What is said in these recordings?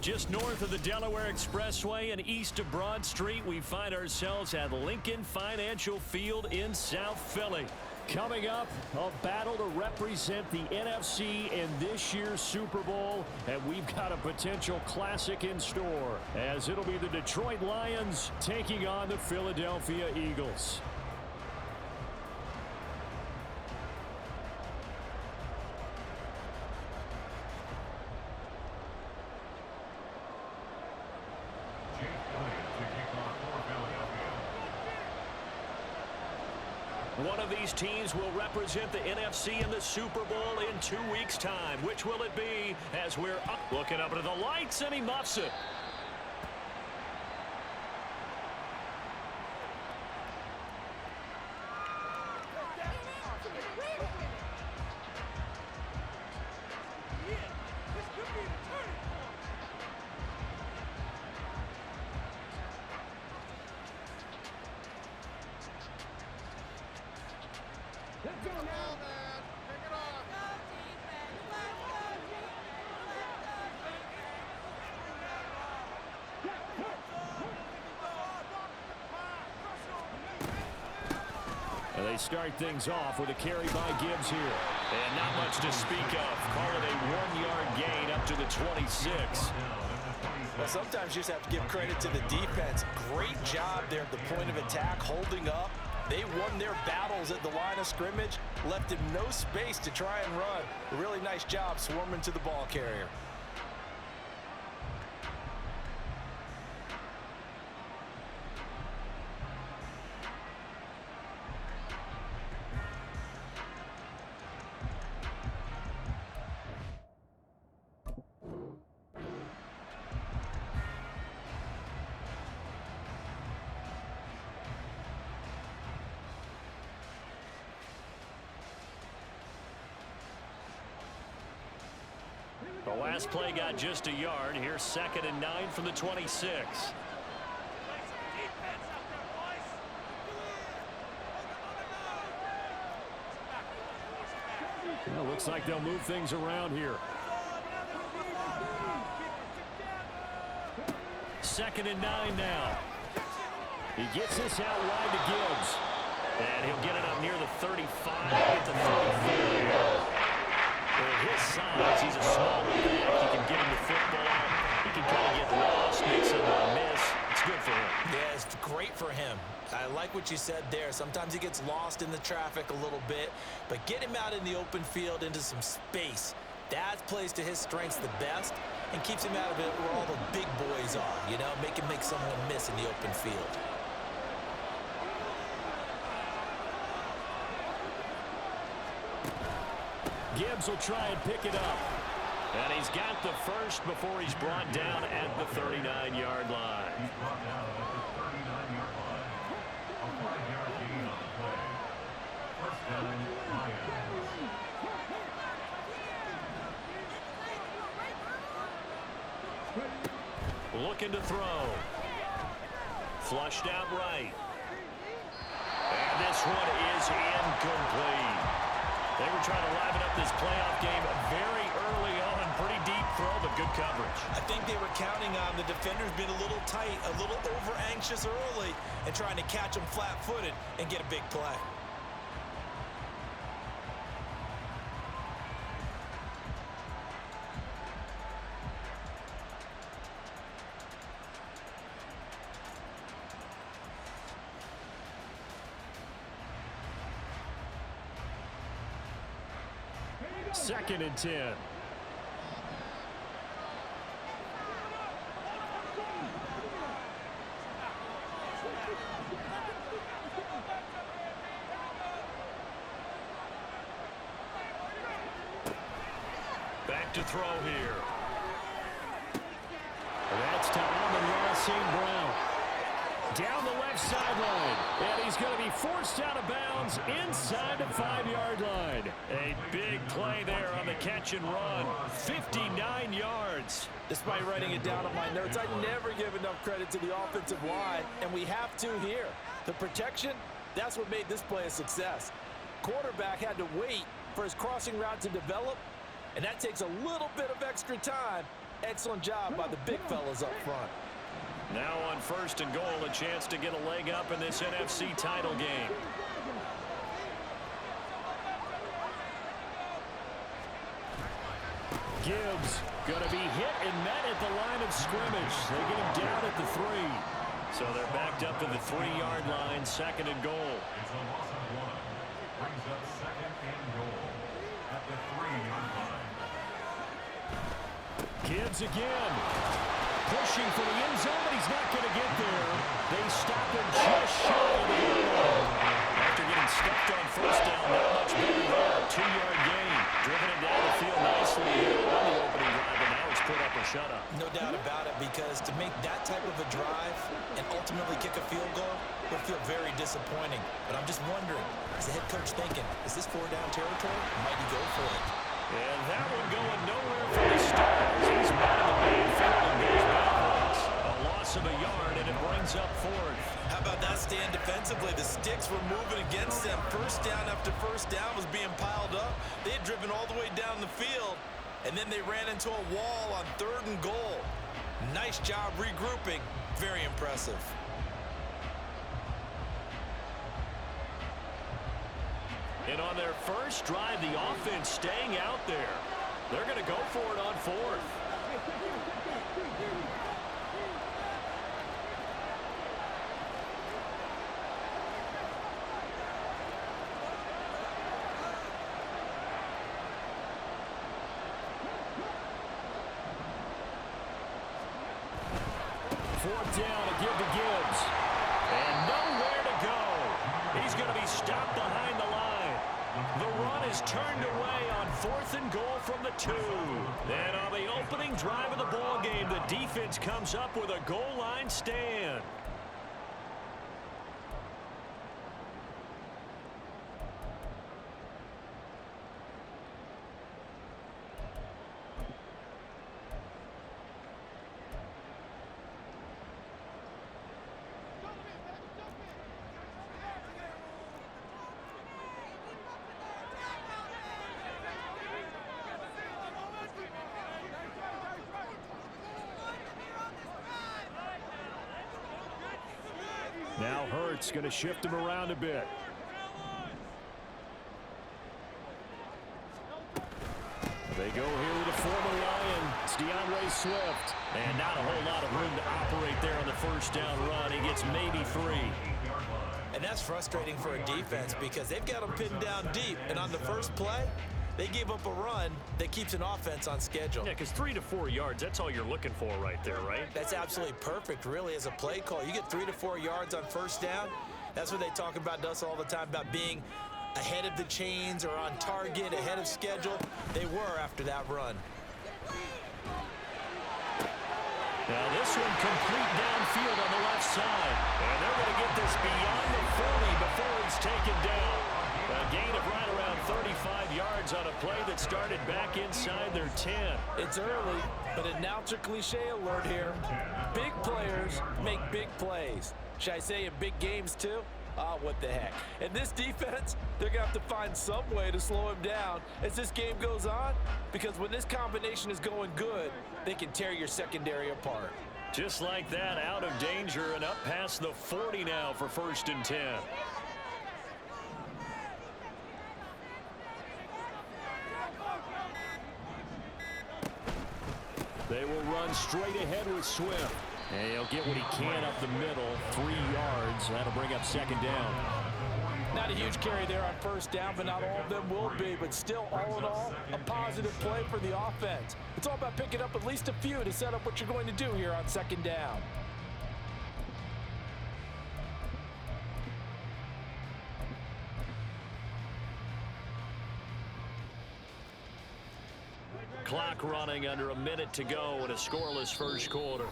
Just north of the Delaware Expressway and east of Broad Street, we find ourselves at Lincoln Financial Field in South Philly. Coming up, a battle to represent the NFC in this year's Super Bowl, and we've got a potential classic in store, as it'll be the Detroit Lions taking on the Philadelphia Eagles. One of these teams will represent the NFC in the Super Bowl in 2 weeks' time. Which will it be as we're looking up into the lights, and he muffs it. And they start things off with a carry by Gibbs here. And not much to speak of. Call it a 1-yard gain up to the 26. Well, sometimes you just have to give credit to the defense. Great job there at the point of attack, holding up. They won their battles at the line of scrimmage, left him no space to try and run. A really nice job swarming to the ball carrier. The last play got just a yard. Here's 2nd and 9 from the 26. Well, looks like they'll move things around here. 2nd and 9 now. He gets this out wide to Gibbs. And he'll get it up near the 35 at the 34. At his size, he's a small back. He can get him the football. He can kind of get lost, make some miss. It's good for him. Yeah, it's great for him. I like what you said there. Sometimes he gets lost in the traffic a little bit, but get him out in the open field into some space. That plays to his strengths the best and keeps him out of it where all the big boys are, you know, make him make someone miss in the open field. Gibbs will try and pick it up. And he's got the first before he's brought down at the 39-yard line. He's brought down at the 39-yard line. A 5-yard gain on the play. First down, Lions. Looking to throw. Flushed out right. And this one is incomplete. They were trying to liven up this playoff game very early on. Pretty deep throw, but good coverage. I think they were counting on the defenders being a little tight, a little over-anxious early, and trying to catch them flat-footed and get a big play. Second and 10. Back to throw here. That's to Amon-Ra St. Brown. Down the left sideline. And he's going to be forced out of bounds inside the 5-yard line. A big play there on the catch and run. 59 yards. Despite writing it down on my notes, I never give enough credit to the offensive line, and we have to here. The protection, that's what made this play a success. Quarterback had to wait for his crossing route to develop, and that takes a little bit of extra time, Excellent job by the big fellas up front. Now on 1st and goal, a chance to get a leg up in this NFC title game. Gibbs going to be hit and met at the line of scrimmage. They get him down at the 3. So they're backed up to the 3-yard line, 2nd and goal. It's a loss of 1. Brings up 2nd and goal at the 3-yard line. Gibbs again. Pushing for the end zone, but he's not going to get there. They stop him just shy of the end line. After getting stuffed on 1st down, not much better there. 2-yard gain. Driven it down the field nicely here on the opening drive, and now it's put up or shut up. No doubt about it, because to make that type of a drive and ultimately kick a field goal would feel very disappointing. But I'm just wondering, is the head coach thinking, is this 4-down territory? Might he go for it? And that one going nowhere from the start. He's out of the backfield and goes backwards. A loss of a yard, and it brings up 4th. How about that stand defensively? The sticks were moving against them. 1st down after 1st down was being piled up. They had driven all the way down the field, and then they ran into a wall on 3rd and goal. Nice job regrouping. Very impressive. And on their first drive, the offense staying out there. They're going to go for it on 4th. Fourth down to give to Gibbs. And nowhere to go. He's going to be stopped behind the line. The run is turned away on 4th and goal from the 2. And on the opening drive of the ball game, the defense comes up with a goal line stand. Now Hurts going to shift him around a bit. They go here with a former Lion. It's DeAndre Swift. And not a whole lot of room to operate there on the 1st down run. He gets maybe 3. And that's frustrating for a defense because they've got them pinned down deep. And on the first play, they gave up a run that keeps an offense on schedule. Yeah, because 3 to 4 yards, that's all you're looking for right there, right? That's absolutely perfect, really, as a play call. You get 3 to 4 yards on 1st down. That's what they talk about to us all the time, about being ahead of the chains or on target, ahead of schedule. They were after that run. Now this one complete downfield on the left side. And they're going to get this beyond the 40 before he's taken down. A gain of right around 35 yards on a play that started back inside their 10. It's early, but announcer cliche alert here. Big players make big plays. Should I say in big games too? What the heck. And this defense, they're going to have to find some way to slow him down as this game goes on, because when this combination is going good, they can tear your secondary apart. Just like that, out of danger and up past the 40 now for 1st and 10. They will run straight ahead with Swift. And he'll get what he can up the middle, 3 yards. That'll bring up 2nd down. Not a huge carry there on 1st down, but not all of them will be. But still, all in all, a positive play for the offense. It's all about picking up at least a few to set up what you're going to do here on 2nd down. Clock running, under a minute to go in a scoreless 1st quarter.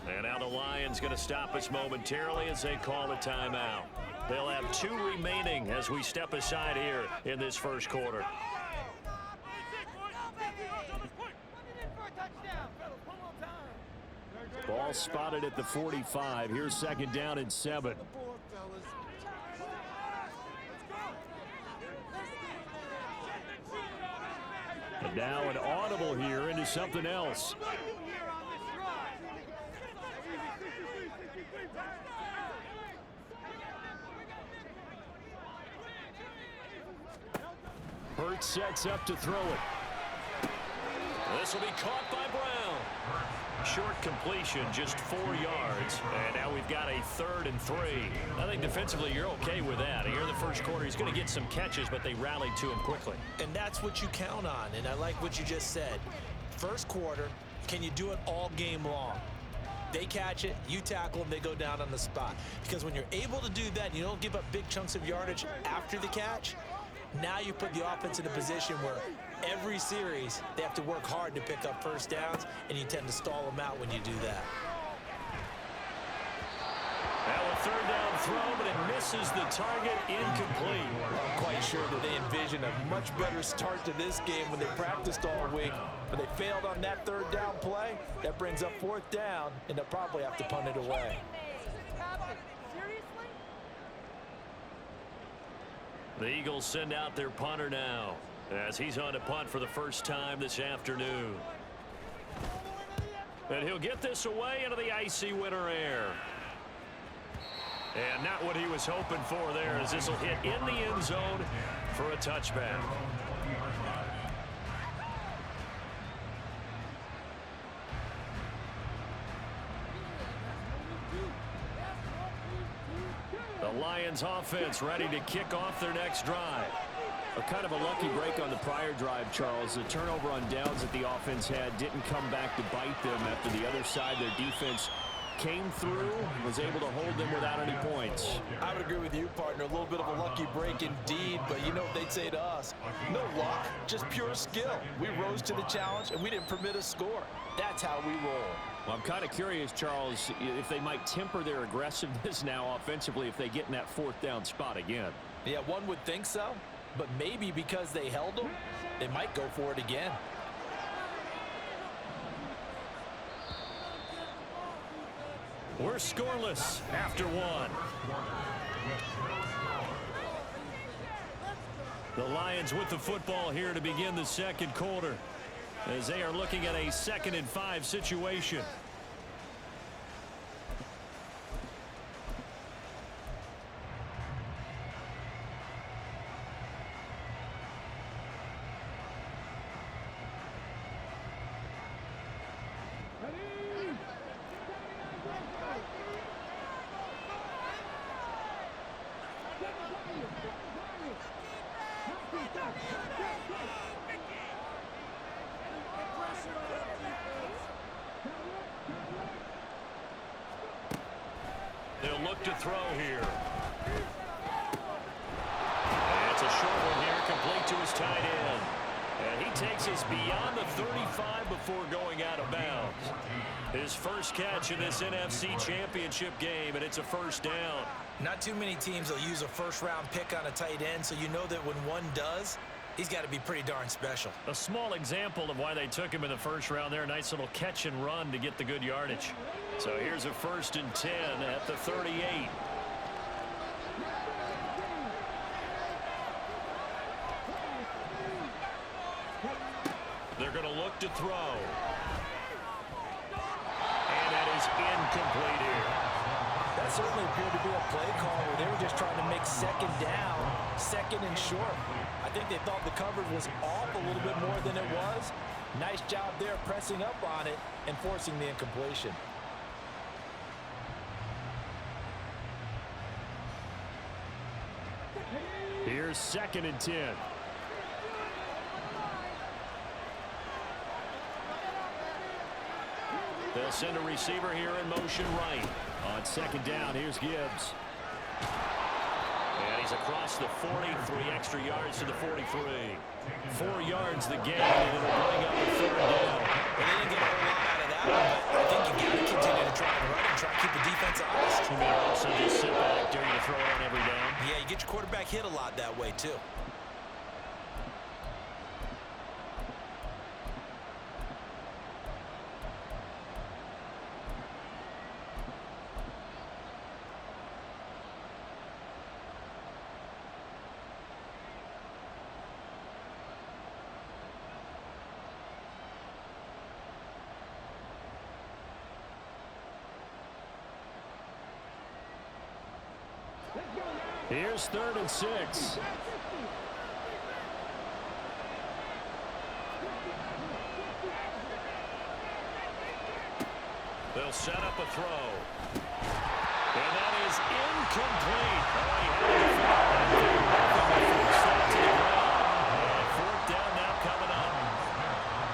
And now the Lions going to stop us momentarily as they call a timeout. They'll have 2 remaining as we step aside here in this 1st quarter. Ball spotted at the 45. Here's 2nd down and 7. And now an audible here into something else. Hurts sets up to throw it. This will be caught by Brown. Short completion, just 4 yards. And now we've got a 3rd and 3. I think defensively you're okay with that. Here in the first quarter, he's going to get some catches, but they rallied to him quickly. And that's what you count on, and I like what you just said. First quarter, can you do it all game long? They catch it, you tackle them, they go down on the spot. Because when you're able to do that, and you don't give up big chunks of yardage after the catch, now you put the offense in a position where every series they have to work hard to pick up first downs, and you tend to stall them out when you do that. Now a 3rd down throw, but it misses the target, incomplete. I'm quite sure that they envision a much better start to this game when they practiced all week, but they failed on that 3rd down play. That brings up 4th down, and they'll probably have to punt it away. The Eagles send out their punter now as he's on to punt for the first time this afternoon. And he'll get this away into the icy winter air. And not what he was hoping for there, as this will hit in the end zone for a touchback. The Lions offense ready to kick off their next drive. A kind of a lucky break on the prior drive, Charles. The turnover on downs that the offense had didn't come back to bite them after the other side. Their defense came through, was able to hold them without any points. I would agree with you, partner. A little bit of a lucky break indeed, but you know what they'd say to us? No luck, just pure skill. We rose to the challenge, and we didn't permit a score. That's how we roll. Well, I'm kind of curious, Charles, if they might temper their aggressiveness now offensively if they get in that 4th down spot again. Yeah, one would think so, but maybe because they held them, they might go for it again. We're scoreless after 1. The Lions with the football here to begin the second quarter, as they are looking at a 2nd and 5 situation. They'll look to throw here. And it's a short one here, complete to his tight end. And he takes us beyond the 35 before going out of bounds. His first catch in this NFC Championship game, and it's a 1st down. Not too many teams will use a first-round pick on a tight end, so you know that when one does, he's got to be pretty darn special. A small example of why they took him in the 1st round there. A nice little catch and run to get the good yardage. So here's a 1st and 10 at the 38. They're going to look to throw. And that is incomplete here. That certainly appeared to be a play call where they were just trying to make 2nd down, 2nd and short. I think they thought the coverage was off a little bit more than it was. Nice job there pressing up on it and forcing the incompletion. Here's 2nd and 10. They'll send a receiver here in motion right. On 2nd down, here's Gibbs. And he's across the 40, 3 extra yards to the 43. 4 yards the gain, and it'll bring up a 3rd down. Well, they didn't get a whole lot out of that one, but I think you got to continue to try and run and try to keep the defense honest. You may also just sit back during the throw on every down. Yeah, you get your quarterback hit a lot that way, too. Here's 3rd and 6. They'll set up a throw. And that is incomplete. Oh, he had it fouled. And 4th down now coming up.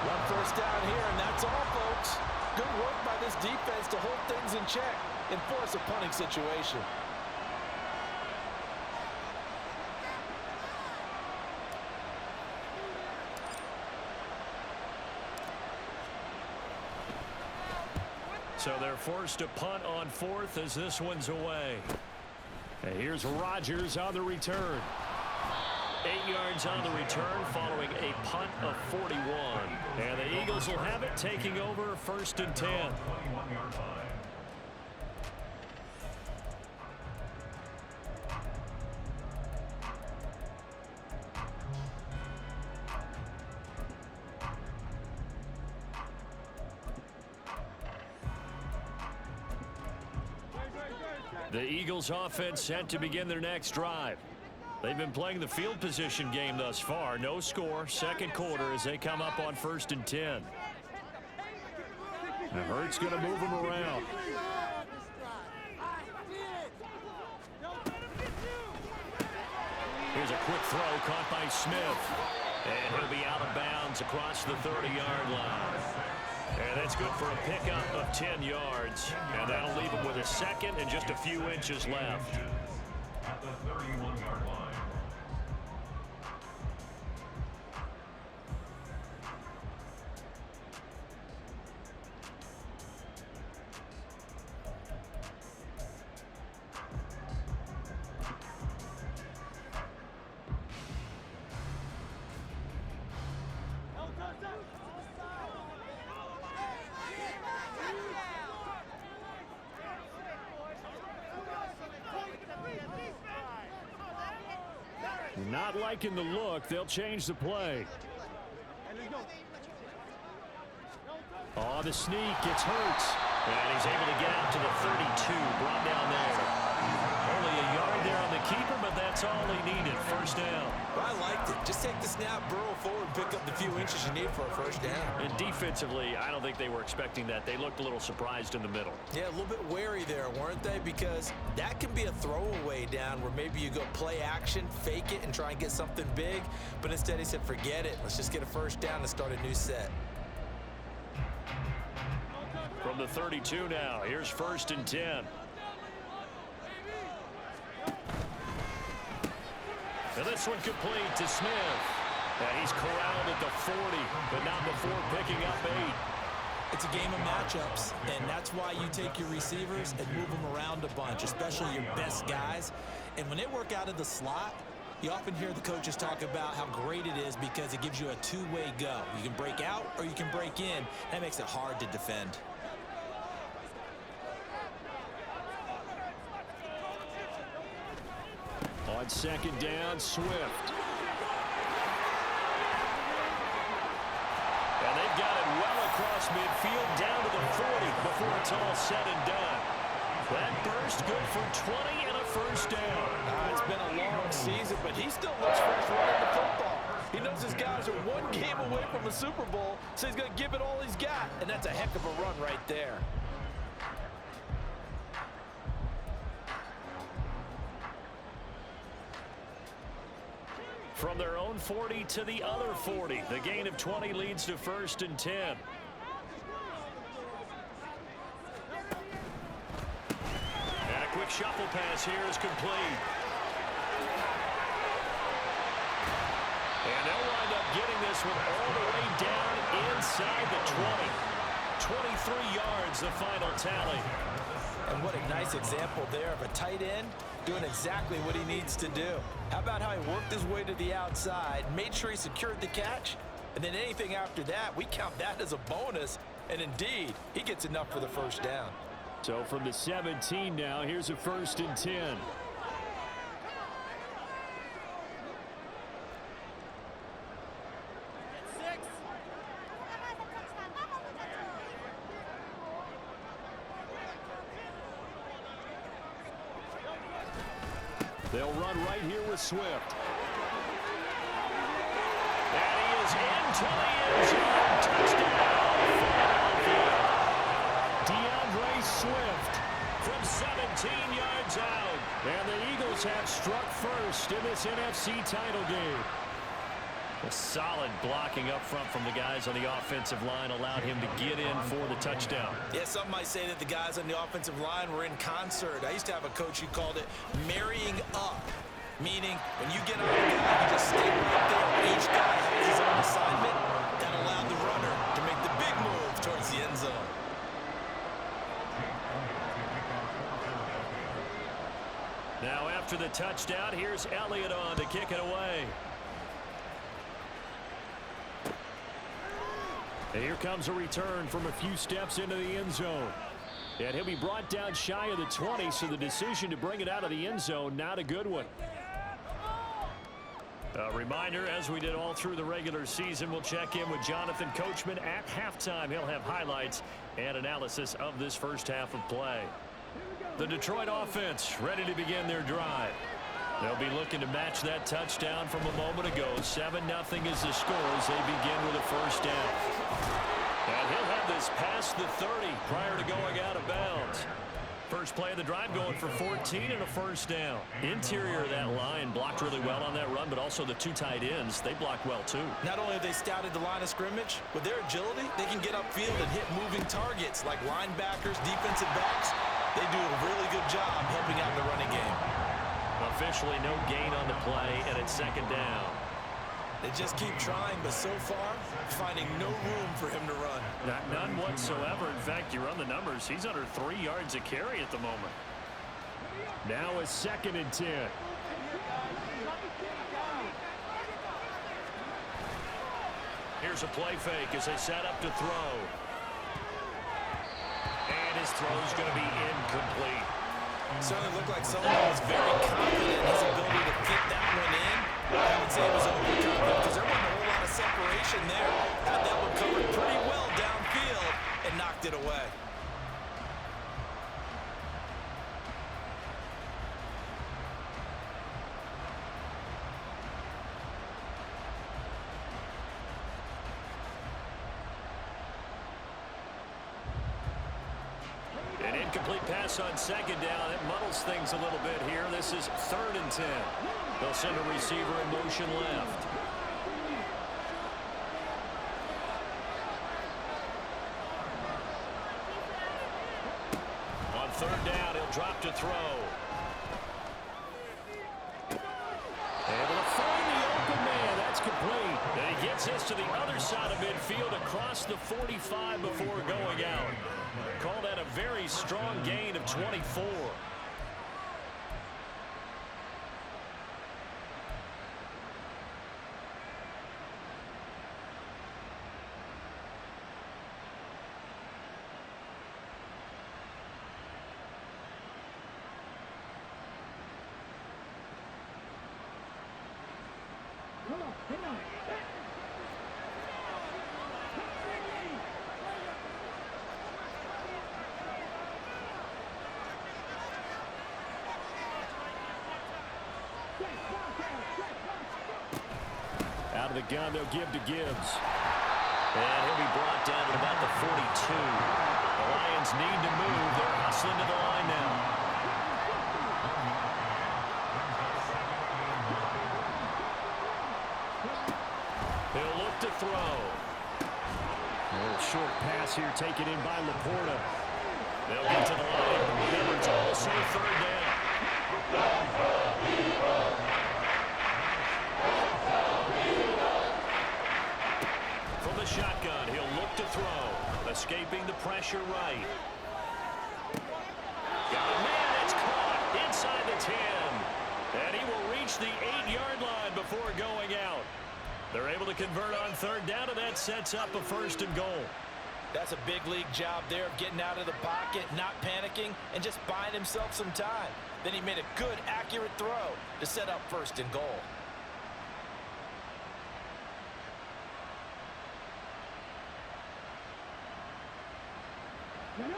1 first down here, and that's all, folks. Good work by this defense to hold things in check and force a punting situation. So they're forced to punt on 4th as this one's away. And here's Rodgers on the return. 8 yards on the return following a punt of 41. And the Eagles will have it, taking over 1st and 10. 21-yard line. The Eagles offense set to begin their next drive. They've been playing the field position game thus far. No score, 2nd quarter as they come up on 1st and 10. Now Hurts going to move them around. Here's a quick throw caught by Smith. And he'll be out of bounds across the 30-yard line. And that's good for a pickup of 10 yards. And that'll leave him with a 2nd and just a few inches left. At the 31-yard line. Not liking the look. They'll change the play. Oh, the sneak gets Hurts. And he's able to get out to the 32. Brought down there. Only a yard there on the keeper, but that's all he needed. 1st down. I liked it. Just take the snap, burrow forward, pick up the few inches you need for a 1st down. And defensively, I don't think they were expecting that. They looked a little surprised in the middle. Yeah, a little bit wary there, weren't they? Because that can be a throwaway down where maybe you go play action, fake it, and try and get something big. But instead he said, forget it. Let's just get a 1st down and start a new set. From the 32 now, here's 1st and 10. And this one complete to Smith. And he's corralled at the 40, but not before picking up 8. It's a game of matchups, and that's why you take your receivers and move them around a bunch, especially your best guys. And when they work out of the slot, you often hear the coaches talk about how great it is because it gives you a two-way go. You can break out or you can break in. That makes it hard to defend. On 2nd down, Swift. And they've got it well across midfield down to the 40 before it's all said and done. That burst good for 20 and a 1st down. It's been a long season, but he still looks fresh running the football. He knows his guys are 1 game away from a Super Bowl, so he's going to give it all he's got. And that's a heck of a run right there. From their own 40 to the other 40. The gain of 20 leads to 1st and 10. And a quick shuffle pass here is complete. And they'll wind up getting this one all the way down inside the 20. 23 yards, the final tally. And what a nice example there of a tight end doing exactly what he needs to do. How about how he worked his way to the outside, made sure he secured the catch, and then anything after that, we count that as a bonus. And indeed, he gets enough for the 1st down. So from the 17 now, here's a 1st and 10. They'll run right here with Swift. And he is into the end zone. Touchdown, Philadelphia. DeAndre Swift from 17 yards out. And the Eagles have struck first in this NFC title game. A solid blocking up front from the guys on the offensive line allowed him to get in for the touchdown. Yeah, some might say that the guys on the offensive line were in concert. I used to have a coach who called it marrying up, meaning when you get on a guy, you just stay right there. Each guy has his own assignment. That allowed the runner to make the big move towards the end zone. Now after the touchdown, here's Elliott on to kick it away. And here comes a return from a few steps into the end zone. And he'll be brought down shy of the 20, so the decision to bring it out of the end zone, not a good one. A reminder, as we did all through the regular season, we'll check in with Jonathan Coachman at halftime. He'll have highlights and analysis of this first half of play. The Detroit offense ready to begin their drive. They'll be looking to match that touchdown from a moment ago. 7-0 is the score as they begin with a first down. And he'll have this past the 30 prior to going out of bounds. First play of the drive going for 14 and a first down. Interior of that line blocked really well on that run, but also the two tight ends, they blocked well too. Not only have they scouted the line of scrimmage, with their agility, they can get upfield and hit moving targets like linebackers, defensive backs. They do a really good job helping out the running game. Officially no gain on the play, and it's second down. They just keep trying, but so far, finding no room for him to run. None whatsoever. In fact, you run the numbers. He's under 3 yards a carry at the moment. Now a 2nd and 10. Here's a play fake as they set up to throw. And his throw is going to be incomplete. Certainly looked like someone was very confident in his ability to fit that one in. I would say it was overconfident because there wasn't a whole lot of separation there. Had that one covered pretty well downfield and knocked it away. An incomplete pass on second down. It muddles things a little bit here. This is 3rd and 10. They'll send a receiver in motion left. On 3rd down, he'll drop to throw. Able to find the open man. That's complete. And he gets this to the other side of midfield across the 45 before going out. Call that a very strong gain of 24. Out of the gun, they'll give to Gibbs. And he'll be brought down at about the 42. The Lions need to move. They're hustling to the line now. He'll look to throw. A little short pass here taken in by Laporta. They'll get to the line. Remember, it's also 3rd down. From the shotgun, he'll look to throw. Escaping the pressure right. Got a man that's caught inside the 10. And he will reach the 8-yard line before going out. They're able to convert on 3rd down, and that sets up a 1st and goal. That's a big league job there of getting out of the pocket, not panicking, and just buying himself some time. Then he made a good, accurate throw to set up 1st and goal.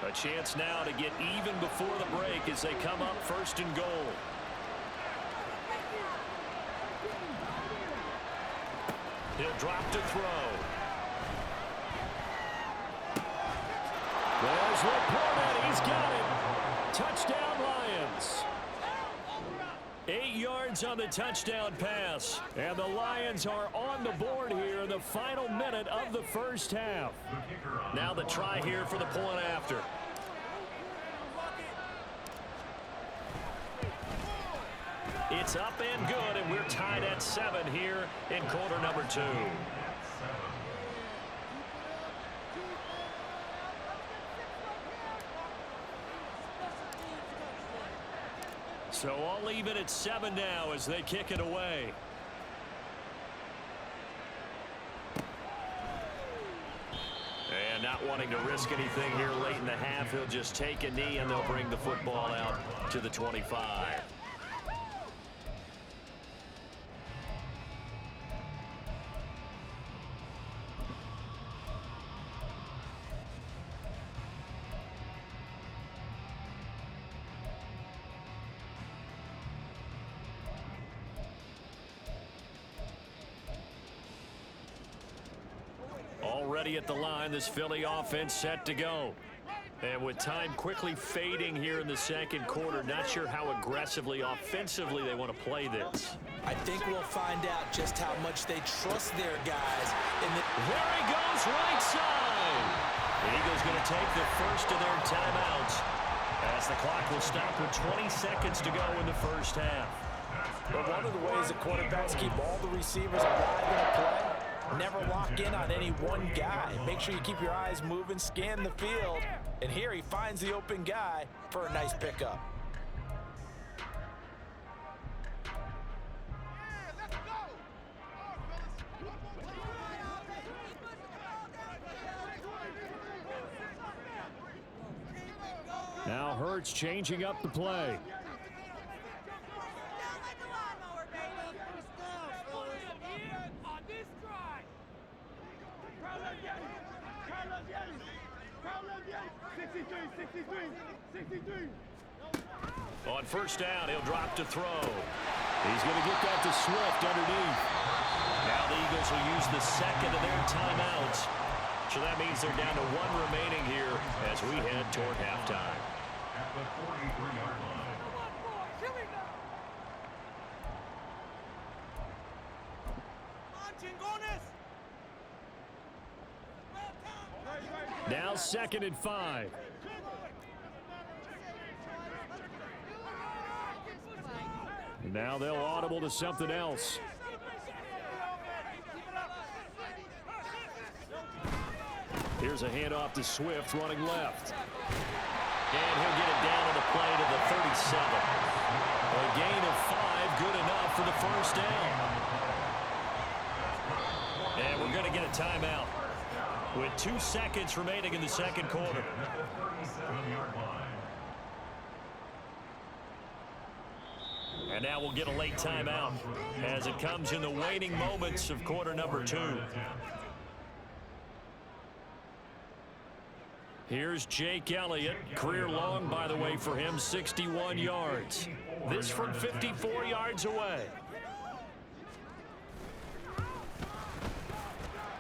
A chance now to get even before the break as they come up 1st and goal. He'll drop to throw. There's Laporta. He's got it. Touchdown, Lions. 8 yards on the touchdown pass. And the Lions are on the board here in the final minute of the first half. Now the try here for the point after. It's up and good, and we're tied at 7 here in quarter number 2. So all even at 7 now as they kick it away. And not wanting to risk anything here late in the half, he'll just take a knee and they'll bring the football out to the 25. Already at the line, this Philly offense set to go. And with time quickly fading here in the second quarter, not sure how aggressively, offensively they want to play this. I think we'll find out just how much they trust their guys. There he goes, right side. The Eagles going to take the first of their timeouts as the clock will stop with 20 seconds to go in the first half. But one of the ways that quarterbacks keep all the receivers alive in a play, never lock in on any one guy. Make sure you keep your eyes moving, scan the field. And here he finds the open guy for a nice pickup. Now Hurts changing up the play. On first down, he'll drop to throw. He's going to get that to Swift underneath. Now the Eagles will use the second of their timeouts. So that means they're down to 1 remaining here as we head toward halftime. At the 43-yard line. Now 2nd and 5. Now they'll audible to something else. Here's a handoff to Swift running left. And he'll get it down on the play to the 37. A gain of 5, good enough for the first down. And we're going to get a timeout with 2 seconds remaining in the second quarter. And now we'll get a late timeout as it comes in the waning moments of quarter number 2. Here's Jake Elliott. Career long, by the way, for him, 61 yards. This from 54 yards away.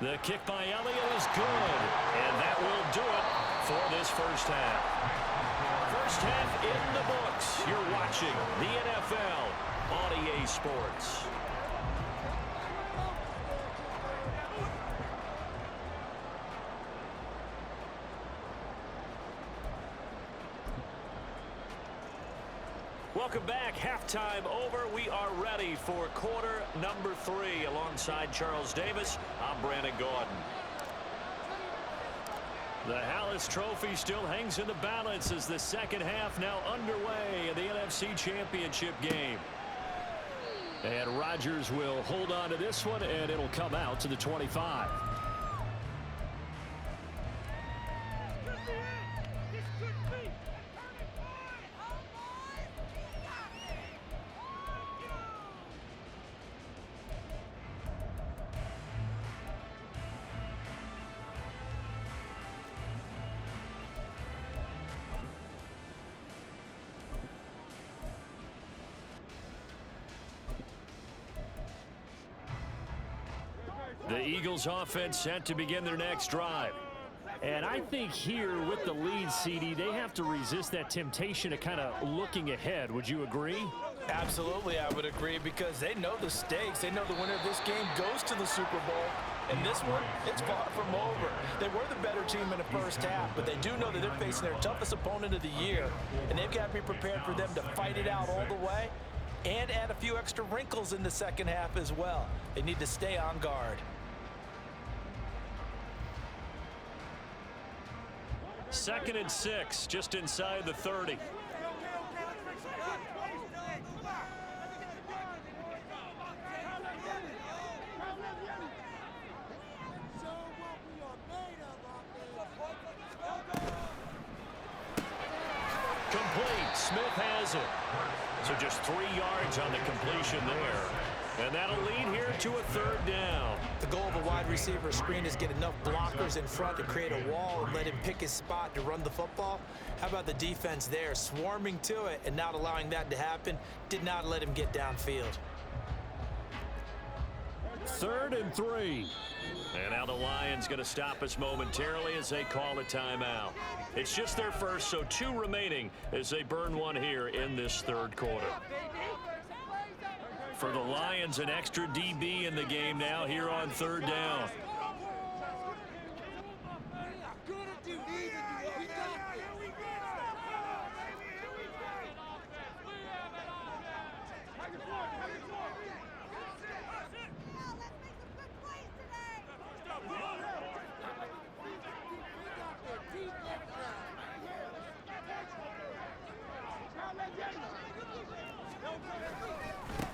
The kick by Elliott is good, and that will do it for this first half. First half in the books. You're watching the NFL on EA Sports. Welcome back. Halftime over. We are ready for quarter number 3. Alongside Charles Davis, I'm Brandon Gordon. The Hallis Trophy still hangs in the balance as the second half now underway in the NFC Championship game. And Rodgers will hold on to this one, and it'll come out to the 25. The Eagles offense set to begin their next drive. And I think here with the lead, CD, they have to resist that temptation of kind of looking ahead. Would you agree? Absolutely, I would agree, because they know the stakes. They know the winner of this game goes to the Super Bowl. And this one, it's far from over. They were the better team in the first half, but they do know that they're facing their toughest opponent of the year. And they've got to be prepared for them to fight it out all the way and add a few extra wrinkles in the second half as well. They need to stay on guard. Second and 6, just inside the 30. Complete. Smith has it. So just 3 yards on the completion there. And that'll lead here to a third down. The goal of a wide receiver screen is get enough blockers in front to create a wall and let him pick his spot to run the football. How about the defense there, swarming to it and not allowing that to happen? Did not let him get downfield. 3rd and 3. And now the Lions going to stop us momentarily as they call a timeout. It's just their first, so 2 remaining as they burn one here in this third quarter. For the Lions, an extra DB in the game now here on 3rd down.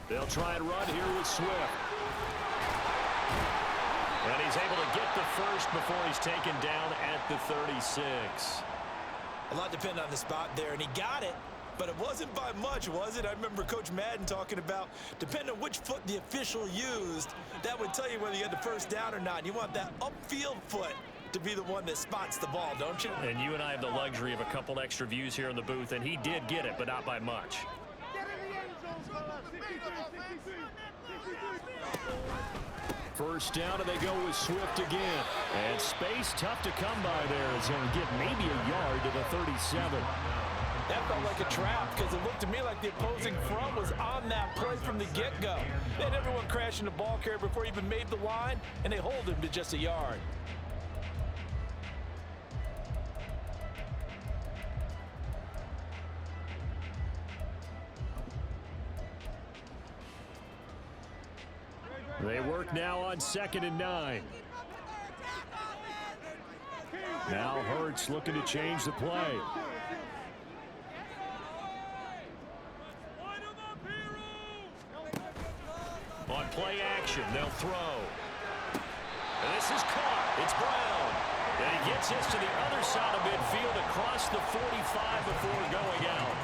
They'll try and run here with Swift. And he's able to get the first before he's taken down at the 36. A lot depended on the spot there, and he got it, but it wasn't by much, was it? I remember Coach Madden talking about, depending on which foot the official used, that would tell you whether you had the first down or not. You want that upfield foot to be the one that spots the ball, don't you? And you and I have the luxury of a couple extra views here in the booth, and he did get it, but not by much. First down, and they go with Swift again. And space tough to come by there as he'll get maybe a yard to the 37. That felt like a trap because it looked to me like the opposing front was on that play from the get-go. They had everyone crashing the ball carrier before he even made the line, and they hold him to just a yard. They work now on 2nd and 9. Now Hurts looking to change the play. On play action, they'll throw. And this is caught. It's Brown. And he gets this to the other side of midfield across the 45 before going out.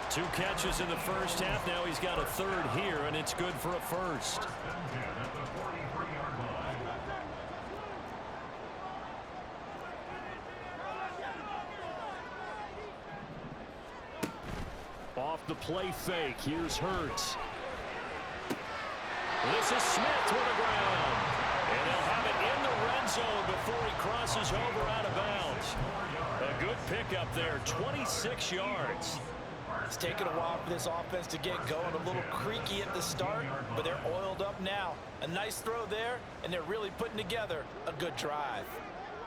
2 catches in the first half. Now he's got a 3rd here, and it's good for a first. Off the play fake. Here's Hurts. This is Smith to the ground. And they'll have it in the red zone before he crosses over out of bounds. A good pickup there, 26 yards. It's taken a while for this offense to get going. A little creaky at the start, but they're oiled up now. A nice throw there, and they're really putting together a good drive.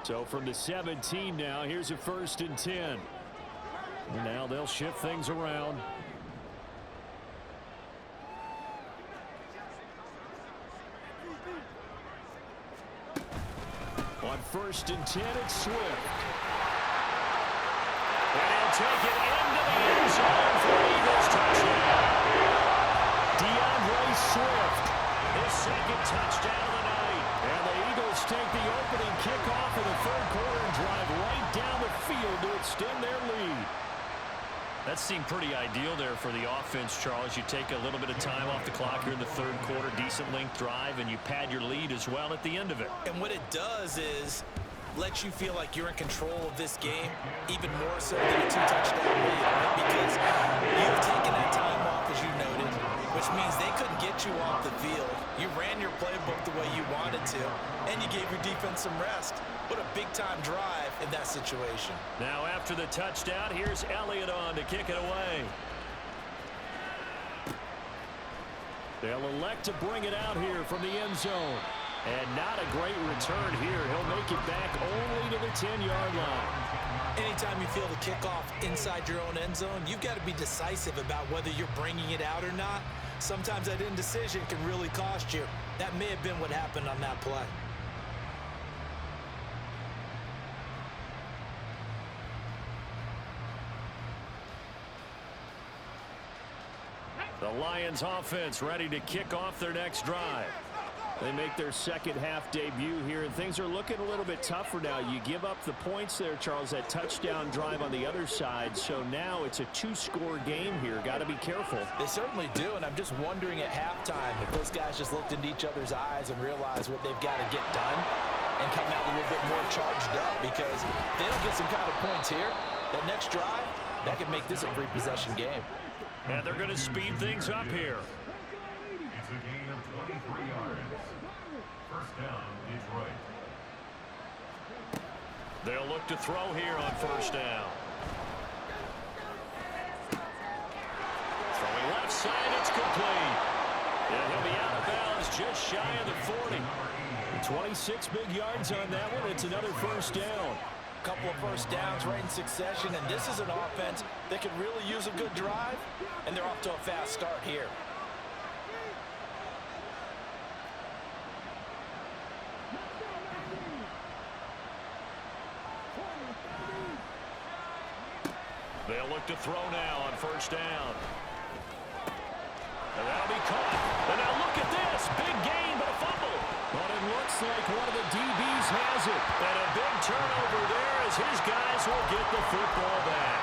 So from the 17 now, here's a 1st and 10. And now they'll shift things around. On 1st and 10, it's Swift. And he'll take it into the end zone for an Eagles touchdown. DeAndre Swift, his 2nd touchdown of the night. And the Eagles take the opening kickoff of the 3rd quarter and drive right down the field to extend their lead. That seemed pretty ideal there for the offense, Charles. You take a little bit of time off the clock here in the 3rd quarter, decent length drive, and you pad your lead as well at the end of it. And what it does is let you feel like you're in control of this game, even more so than a 2-touchdown lead, right? Because you've taken that time off, as you noted. which means they couldn't get you off the field. You ran your playbook the way you wanted to, and you gave your defense some rest. What a big-time drive in that situation. Now after the touchdown, here's Elliott on to kick it away. They'll elect to bring it out here from the end zone. And not a great return here. He'll make it back only to the 10-yard line. Anytime you feel the kickoff inside your own end zone, you've got to be decisive about whether you're bringing it out or not. Sometimes that indecision can really cost you. That may have been what happened on that play. The Lions offense ready to kick off their next drive. They make their second half debut here, and things are looking a little bit tougher now. You give up the points there, Charles, that touchdown drive on the other side. So now it's a two-score game here. Got to be careful. They certainly do, and I'm just wondering at halftime if those guys just looked into each other's eyes and realized what they've got to get done and come out a little bit more charged up, because if they don't get some kind of points here, that next drive, that could make this a three-possession game. And they're going to speed things up here. It's a gain of 23 yards. First down, Detroit. They'll look to throw here on first down. Throwing left side, it's complete. And he'll be out of bounds just shy of the 40. 26 big yards on that one. It's another first down. Couple of first downs right in succession, and this is an offense that could really use a good drive, and they're off to a fast start here. They'll look to throw now on first down. And that'll be caught. And now look at this. Big gain, but a fumble. But it looks like one of the DBs has it. And a big turnover there as his guys will get the football back.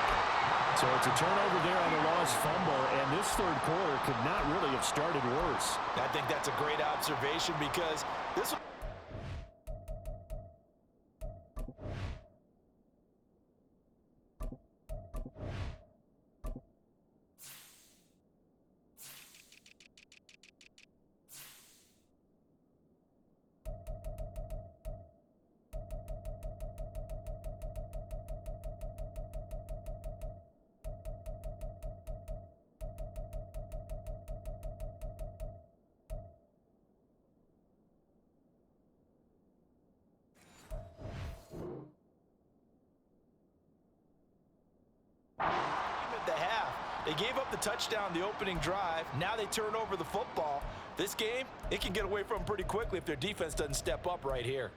So it's a turnover there on the lost fumble, and this third quarter could not really have started worse. I think that's a great observation, because this was They gave up the touchdown the opening drive. Now they turn over the football. This game, it can get away from them pretty quickly if their defense doesn't step up right here.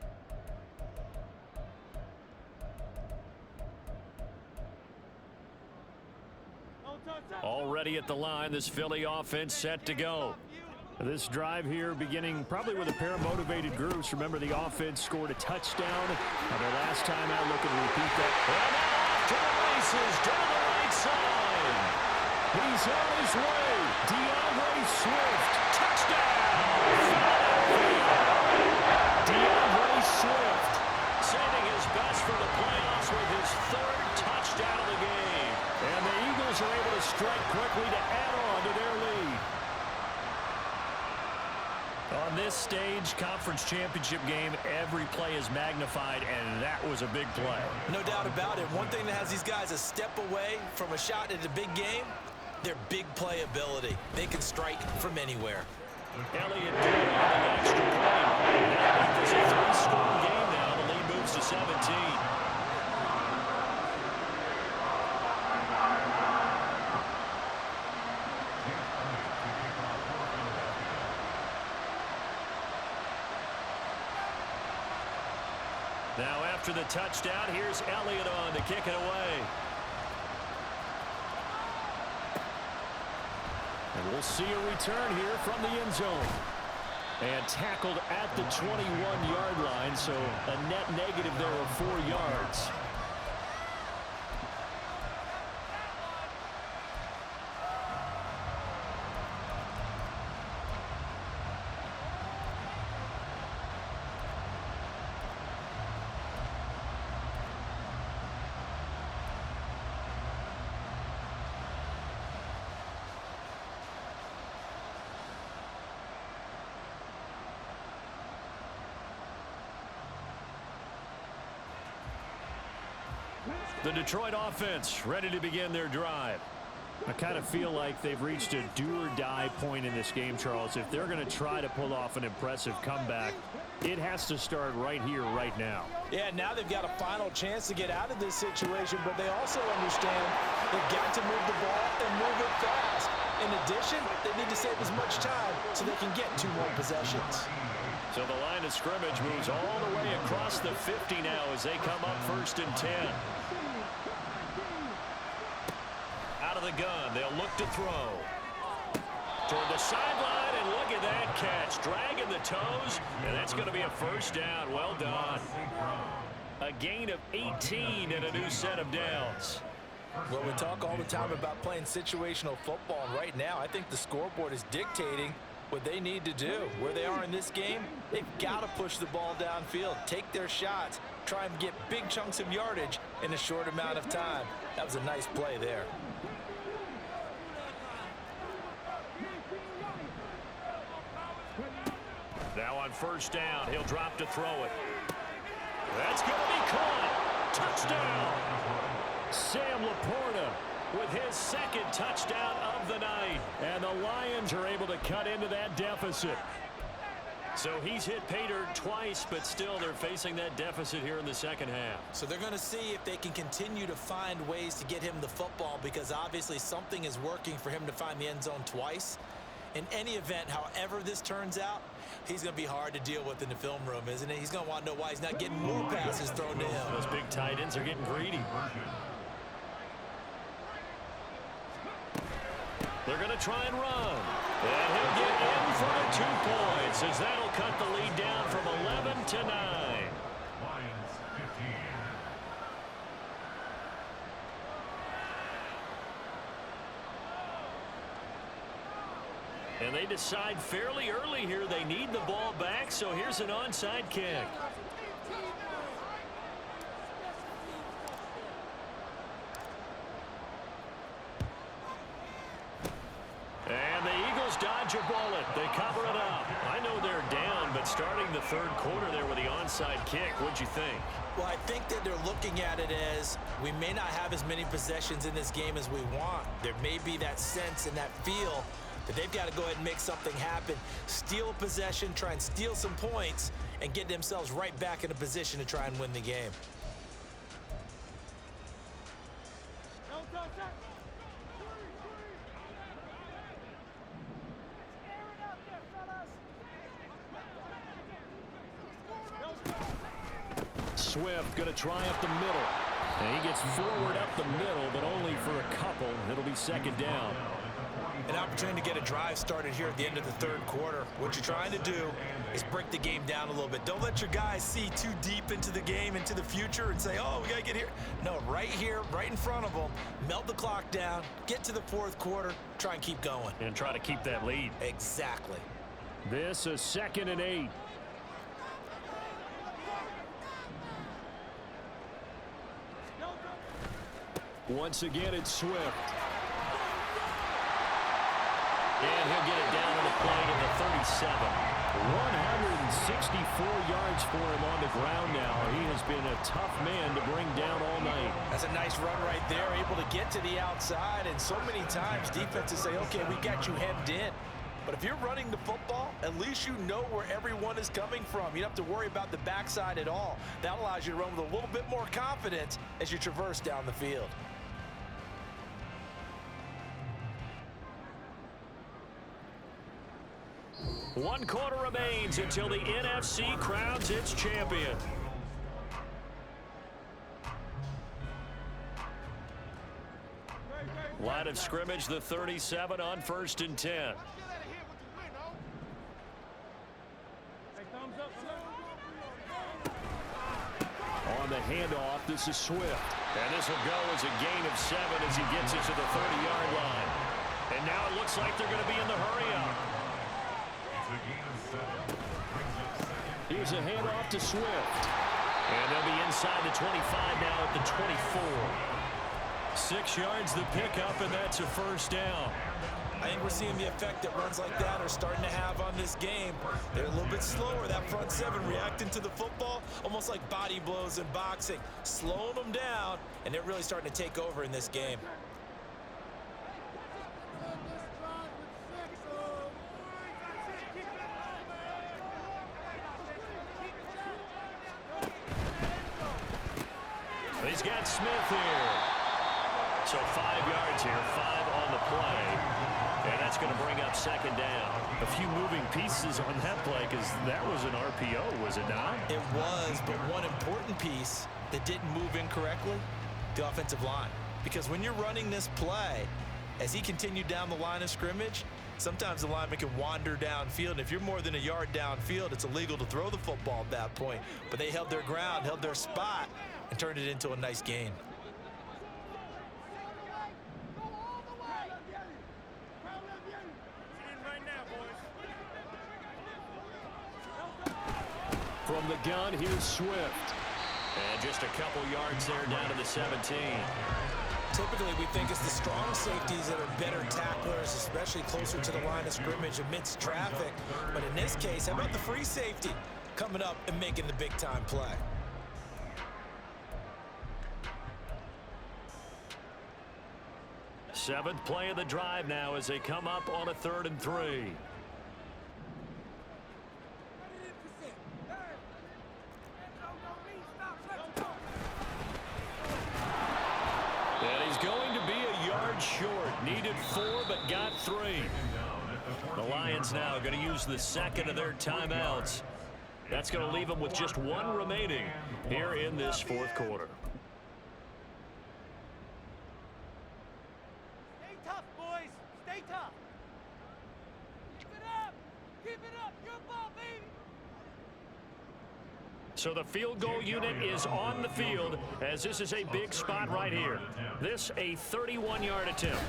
Already at the line, this Philly offense set to go. This drive here beginning probably with a pair of motivated groups. Remember, the offense scored a touchdown on their last time out. Looking to repeat that. And off to the races down the right side. He's on his way. DeAndre Swift. Touchdown. DeAndre Swift saving his best for the playoffs with his third touchdown of the game. And the Eagles are able to strike quickly to add on to their lead. On this stage, conference championship game, every play is magnified, and that was a big play. No doubt about it. One thing that has these guys a step away from a shot at a big game, their big play ability. They can strike from anywhere. Elliott doing on the extra point. That is a three-score game now. The lead moves to 17. Now after the touchdown, here's Elliott on to kick it away. And we'll see a return here from the end zone. And tackled at the 21-yard line, so a net negative there of 4 yards. The Detroit offense ready to begin their drive. I kind of feel like they've reached a do-or-die point in this game, Charles. If they're going to try to pull off an impressive comeback, it has to start right here, right now. Yeah, now they've got a final chance to get out of this situation, but they also understand they've got to move the ball and move it fast. In addition, they need to save as much time so they can get 2 more possessions. So the line of scrimmage moves all the way across the 50 now as they come up 1st and 10. Out of the gun, they'll look to throw. Toward the sideline, and look at that catch. Dragging the toes, and that's going to be a 1st down. Well done. A gain of 18 and a new set of downs. Well, we talk all the time about playing situational football, and right now I think the scoreboard is dictating what they need to do. Where they are in this game, they've got to push the ball downfield, take their shots, try and get big chunks of yardage in a short amount of time. That was a nice play there. Now on 1st down, he'll drop to throw it. That's going to be caught. Touchdown. Sam Laporta with his 2nd touchdown of the night. And the Lions are able to cut into that deficit. So he's hit pay dirt twice, but still they're facing that deficit here in the 2nd half. So they're going to see if they can continue to find ways to get him the football, because obviously something is working for him to find the end zone twice. In any event, however this turns out, he's going to be hard to deal with in the film room, isn't he? He's going to want to know why he's not getting more passes thrown to him. Those big tight ends are getting greedy. They're going to try and run. And he'll get in for the 2 points, as that'll cut the lead down from 11 to 9. Lions 15. And they decide fairly early here they need the ball back, so here's an onside kick. And the Eagles dodge a bullet. They cover it up. I know they're down, but starting the 3rd quarter there with the onside kick, what'd you think? Well, I think that they're looking at it as we may not have as many possessions in this game as we want. There may be that sense and that feel that they've got to go ahead and make something happen, steal a possession, try and steal some points, and get themselves right back in a position to try and win the game. Swift going to try up the middle. And he gets forward up the middle, but only for a couple. It'll be 2nd down. An opportunity to get a drive started here at the end of the 3rd quarter. What you're trying to do is break the game down a little bit. Don't let your guys see too deep into the game, into the future, and say, oh, we got to get here. No, right here, right in front of them, melt the clock down, get to the 4th quarter, try and keep going. And try to keep that lead. Exactly. This is 2nd and 8. Once again, it's Swift. And he'll get it down to the play to the 37. 164 yards for him on the ground now. He has been a tough man to bring down all night. That's a nice run right there, able to get to the outside. And so many times defenses say, okay, we got you hemmed in. But if you're running the football, at least you know where everyone is coming from. You don't have to worry about the backside at all. That allows you to run with a little bit more confidence as you traverse down the field. One quarter remains until the NFC crowns its champion. Line of scrimmage, the 37 on 1st and 10. On the handoff, this is Swift. And this will go as a gain of 7 as he gets it to the 30-yard line. And now it looks like they're going to be in the hurry-up. Here's a handoff to Swift. And they'll be inside the 25 now at the 24. 6 yards the pickup, and that's a 1st down. I think we're seeing the effect that runs like that are starting to have on this game. They're a little bit slower. That front seven reacting to the football, almost like body blows in boxing, slowing them down, and they're really starting to take over in this game. He's got Smith here. So 5 yards here, 5 on the play. And that's going to bring up second down. A few moving pieces on that play because that was an RPO, was it not? It was, but one important piece that didn't move incorrectly, the offensive line. Because when you're running this play, as he continued down the line of scrimmage, sometimes the lineman can wander downfield. And if you're more than a yard downfield, it's illegal to throw the football at that point. But they held their ground, held their spot, and turned it into a nice gain. From the gun, here's Swift. And just a couple yards there down to the 17. Typically, we think it's the strong safeties that are better tacklers, especially closer to the line of scrimmage amidst traffic. But in this case, how about the free safety coming up and making the big-time play? Seventh play of the drive now as they come up on a 3rd and 3. And he's going to be a yard short. Needed 4, but got 3. The Lions now going to use the second of their timeouts. That's going to leave them with just 1 remaining here in this 4th quarter. So the field goal unit is on the field as this is a big spot right here. This a 31-yard attempt.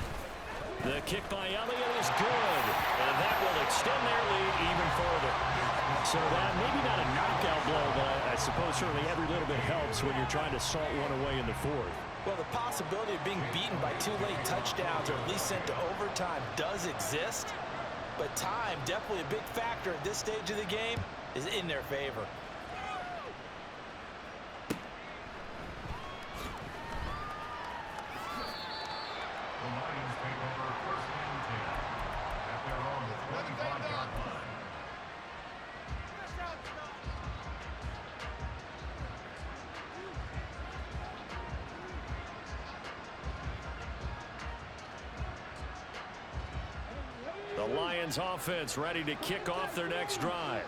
The kick by Elliott is good, and that will extend their lead even further. So that maybe not a knockout blow, but I suppose certainly every little bit helps when you're trying to salt one away in the 4th. Well, the possibility of being beaten by 2 late touchdowns or at least sent to overtime does exist, but time, definitely a big factor at this stage of the game, is in their favor. The Lions offense ready to kick off their next drive.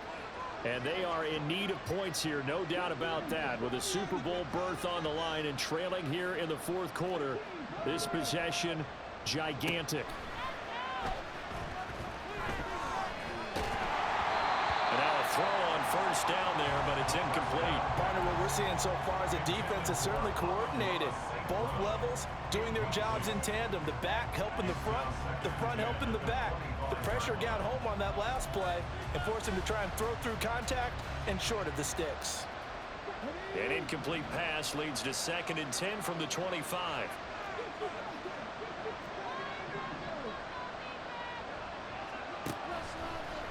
And they are in need of points here, no doubt about that. With a Super Bowl berth on the line and trailing here in the 4th quarter, this possession gigantic. And now a throw on 1st down there, but it's incomplete. Partner, what we're seeing so far is a defense that's certainly coordinated. Both levels doing their jobs in tandem. The back helping the front helping the back. The pressure got home on that last play and forced him to try and throw through contact and short of the sticks. An incomplete pass leads to 2nd and 10 from the 25.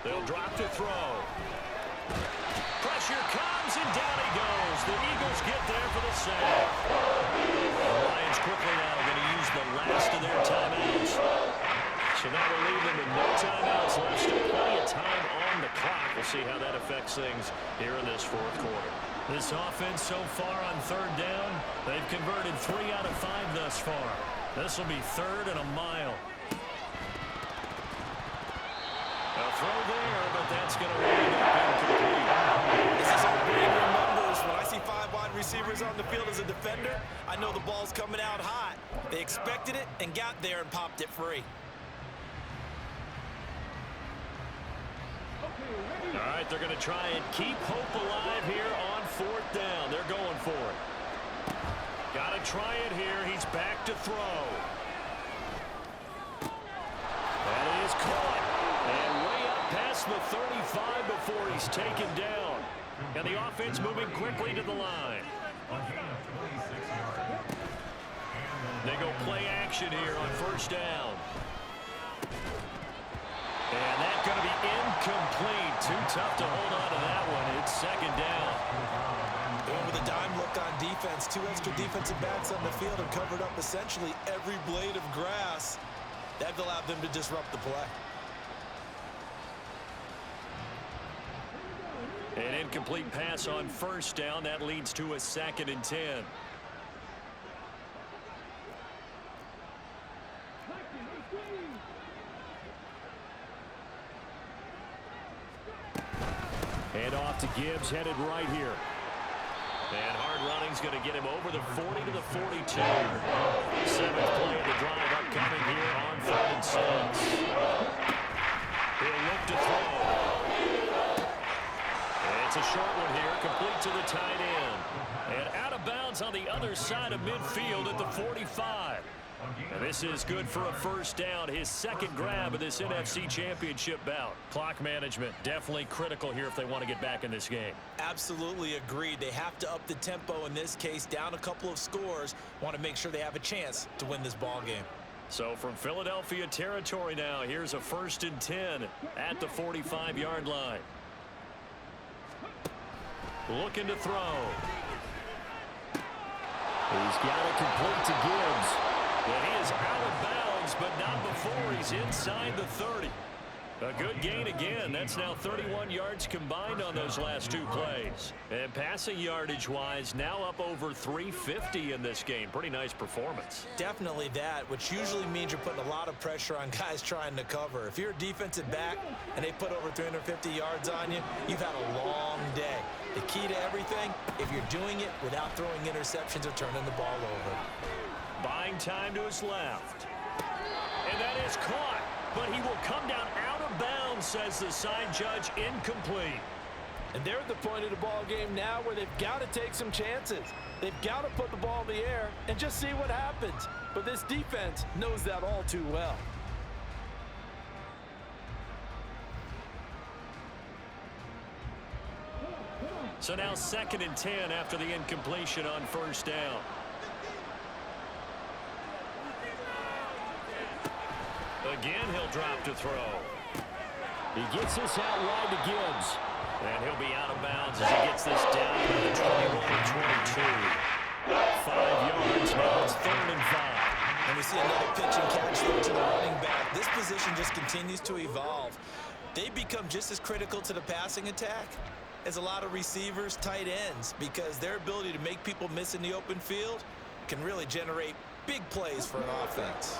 They'll drop to throw. Pressure comes, and down he goes. The Eagles get there for the sack. The Lions quickly now going to use the last of their timeouts. So that will leave them with no timeouts left. Still plenty of time on the clock. We'll see how that affects things here in this 4th quarter. This offense so far on 3rd down, they've converted 3 out of 5 thus far. This will be 3rd and a mile. A throw there, but that's going to wind up incomplete. This is our big numbers. When I see 5 wide receivers on the field as a defender, I know the ball's coming out hot. They expected it and got there and popped it free. All right, they're going to try and keep hope alive here on 4th down. They're going for it. Got to try it here. He's back to throw. That is caught. And way up past the 35 before he's taken down. And the offense moving quickly to the line. They go play action here on 1st down. And that's going to be incomplete. Too tough to hold on to that one. It's second down. And with a dime look on defense, 2 extra defensive backs on the field and covered up essentially every blade of grass. That allowed them to disrupt the play. An incomplete pass on first down. That leads to a 2nd and 10. Hand off to Gibbs, headed right here. And hard running's going to get him over the 40 to the 42. 7th play of the drive upcoming here on 3rd and 6. He'll look to throw. It's a short one here, complete to the tight end. And out of bounds on the other side of midfield at the 45. And this is good for a first down, his 2nd grab of this NFC Championship bout. Clock management definitely critical here if they want to get back in this game. Absolutely agreed. They have to up the tempo in this case, down a couple of scores. Want to make sure they have a chance to win this ball game. So from Philadelphia territory now, here's a 1st and 10 at the 45-yard line. Looking to throw. He's got it complete to Gibbs. And he is out of bounds, but not before he's inside the 30. A good gain again. That's now 31 yards combined on those last 2 plays. And passing yardage-wise, now up over 350 in this game. Pretty nice performance. Definitely that, which usually means you're putting a lot of pressure on guys trying to cover. If you're a defensive back and they put over 350 yards on you, you've had a long day. The key to everything, if you're doing it without throwing interceptions or turning the ball over. Buying time to his left. And that is caught. But he will come down out of bounds, says the side judge, incomplete. And they're at the point of the ball game now where they've got to take some chances. They've got to put the ball in the air and just see what happens. But this defense knows that all too well. So now 2nd and 10 after the incompletion on first down. Again, he'll drop to throw. He gets this out wide to Gibbs. And he'll be out of bounds as he gets this down to the 21-22. 5 yards, now it's 3rd and 5. And we see another pitch and catch there to the running back. This position just continues to evolve. They become just as critical to the passing attack as a lot of receivers, tight ends, because their ability to make people miss in the open field can really generate big plays for an offense.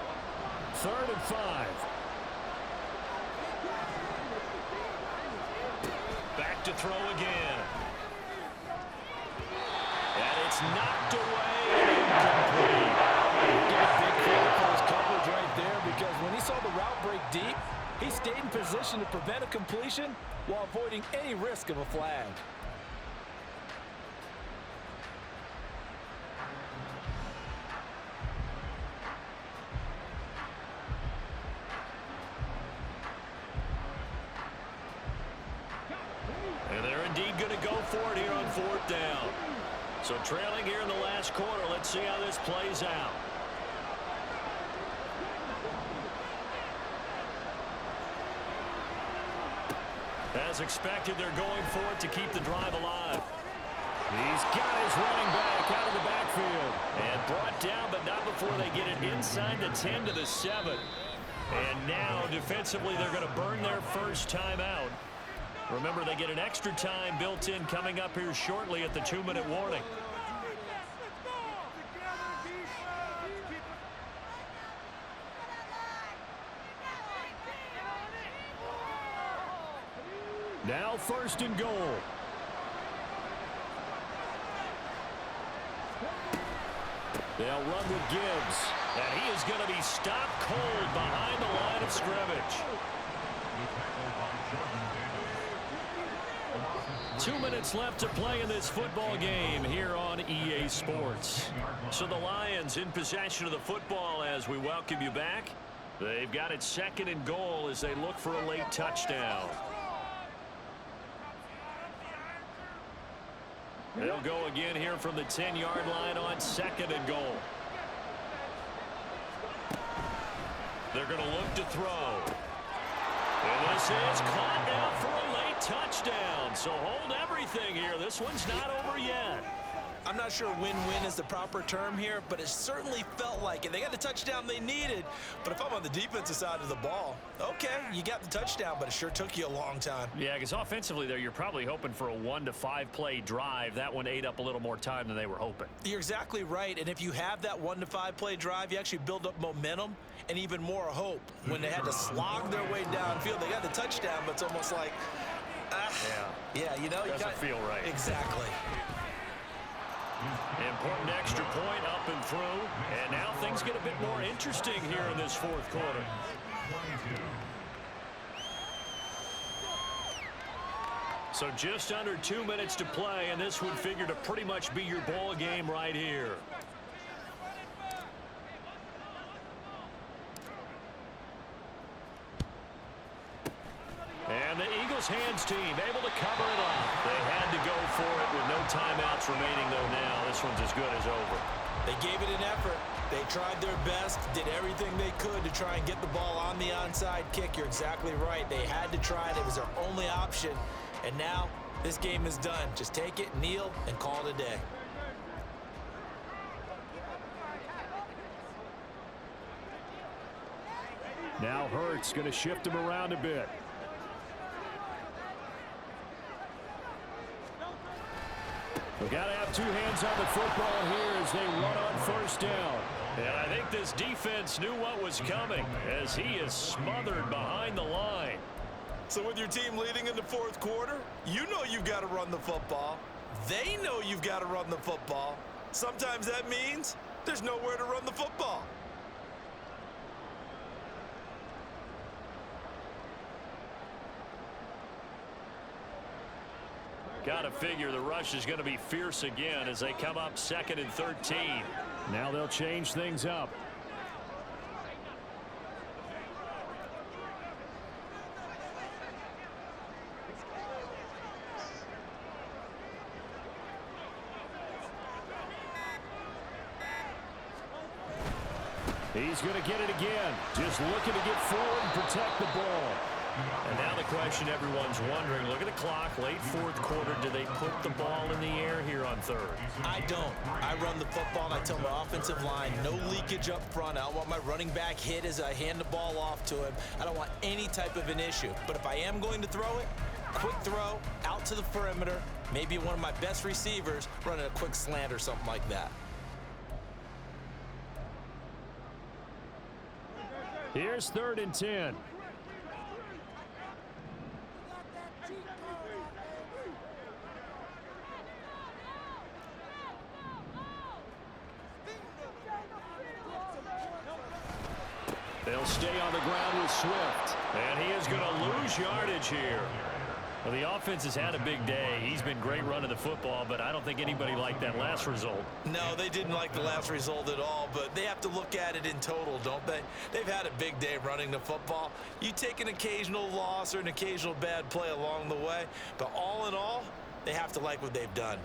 3rd and 5. Back to throw again. And it's knocked away and incomplete. Give a big credit for his coverage right there, because when he saw the route break deep, he stayed in position to prevent a completion while avoiding any risk of a flag. And they're indeed going to go for it here on 4th down. So trailing here in the last quarter. Let's see how this plays out. As expected, they're going for it to keep the drive alive. He's got his running back out of the backfield. And brought down, but not before they get it inside the 10 to the 7. And now, defensively, they're going to burn their first time out. Remember, they get an extra time built in coming up here shortly at the 2-minute warning. Now 1st and goal. They'll run with Gibbs. And he is going to be stopped cold behind the line of scrimmage. 2 minutes left to play in this football game here on EA Sports. So the Lions in possession of the football as we welcome you back. They've got it 2nd and goal as they look for a late touchdown. They'll go again here from the 10-yard line on 2nd and goal. They're going to look to throw. And this is caught now for a late touchdown. So hold everything here. This one's not over yet. I'm not sure win-win is the proper term here, but it certainly felt like it. They got the touchdown they needed, but if I'm on the defensive side of the ball, okay, you got the touchdown, but it sure took you a long time. Yeah, because offensively there, you're probably hoping for a 1 to 5 play drive. That one ate up a little more time than they were hoping. You're exactly right, and if you have that 1 to 5 play drive, you actually build up momentum and even more hope. When they had to slog their way downfield, they got the touchdown, but it's almost like, yeah, you know, doesn't feel right. Exactly. Important extra point up and through. And now things get a bit more interesting here in this fourth quarter. So just under 2 minutes to play, and this would figure to pretty much be your ball game right here. And the Eagles hands team able to cover it up. They had to go for it with no timeouts remaining, though. Now this one's as good as over. They gave it an effort. They tried their best, did everything they could to try and get the ball on the onside kick. You're exactly right. They had to try it. It was their only option. And now this game is done. Just take it, kneel, and call it a day. Now Hurts going to shift him around a bit. We've got to have two hands on the football here as they run on first down. And I think this defense knew what was coming as he is smothered behind the line. So with your team leading in the fourth quarter, you know you've got to run the football. They know you've got to run the football. Sometimes that means there's nowhere to run the football. Got to figure the rush is going to be fierce again as they come up 2nd and 13. Now they'll change things up. He's going to get it again. Just looking to get forward and protect the ball. And now the question everyone's wondering, look at the clock, late fourth quarter, do they put the ball in the air here on third? I don't. I run the football and I tell my offensive line, no leakage up front. I don't want my running back hit as I hand the ball off to him. I don't want any type of an issue. But if I am going to throw it, quick throw, out to the perimeter, maybe one of my best receivers running a quick slant or something like that. Here's 3rd and 10. They'll stay on the ground with Swift. And he is going to lose yardage here. Well, the offense has had a big day. He's been great running the football, but I don't think anybody liked that last result. No, they didn't like the last result at all, but they have to look at it in total, don't they? They've had a big day running the football. You take an occasional loss or an occasional bad play along the way, but all in all, they have to like what they've done.